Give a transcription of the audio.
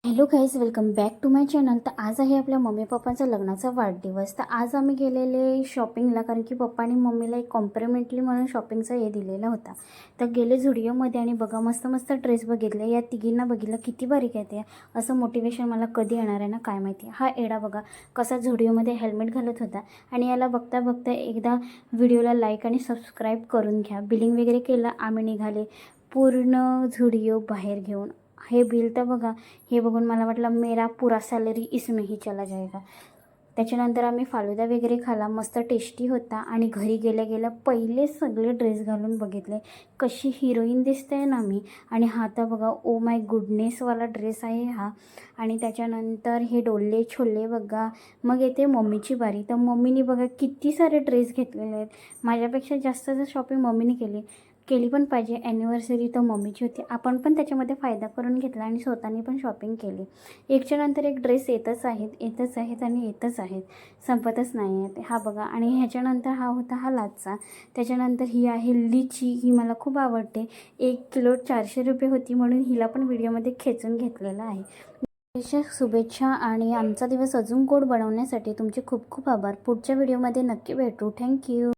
Hello guys, welcome back to my channel. तर आज आहे आपल्या मम्मी पप्पांचा लग्नाचा वाढदिवस. तर आज आम्ही गेलेले शॉपिंगला, कारण की पप्पानी मम्मीला एक कॉम्प्लिमेंटरी म्हणून शॉपिंगचा हे दिलेला होता. तर गेले झुडिओमध्ये आणि बघा मस्त मस्त ड्रेस बघितले. या तिघींना बघितलं किती बारीक आहे ते. असं मोटिवेशन मला कधी येणार आहे ना काय माहिती. हा एडा बघा कसा झुडिओमध्ये हेल्मेट घालत होता. आणि याला बघता बघता एकदा व्हिडिओला लाईक आणि सबस्क्राईब करून घ्या. बिलिंग वगैरे केलं. आम्ही निघाले पूर्ण झुडिओ बाहेर घेऊन. हे बिल तर बघा, हे बघून मला वाटलं मेरा पुरा सॅलरी इसमें ही चला जाएगा. त्याच्यानंतर आम्ही फालुदा वगैरे खाला, मस्त टेस्टी होता. आणि घरी गेल्या गेल्या पहिले सगळे ड्रेस घालून बघितले कशी हिरोईन दिसते ना मी. आणि हा तर बघा ओ माय गुडनेसवाला ड्रेस आहे हा. आणि त्याच्यानंतर हे डोले छोले बघा. मग येते मम्मीची बारी. तर मम्मीने बघा किती सारे ड्रेस घेतलेले आहेत. माझ्यापेक्षा जास्त जर शॉपिंग मम्मीने केली पण पाहिजे. ॲनिव्हर्सरी तर मम्मीची होती, आपण पण त्याच्यामध्ये फायदा करून घेतला आणि स्वतःनी पण शॉपिंग केली. एकच्या नंतर एक ड्रेस येतच आहेत आणि येतच आहेत, संपतच नाही आहेत. हा बघा. आणि ह्याच्यानंतर हा होता हा लाचा. त्याच्यानंतर ही आहे लिची. ही मला खूप आवडते. 1 किलो 400 रुपये होती, म्हणून हिला पण व्हिडिओमध्ये खेचून घेतलेला आहे. शुभेच्छा आणि आमचा दिवस अजून गोड बनवण्यासाठी तुमचे खूप खूप आभार. पुढच्या व्हिडिओमध्ये नक्की भेटू. थँक्यू.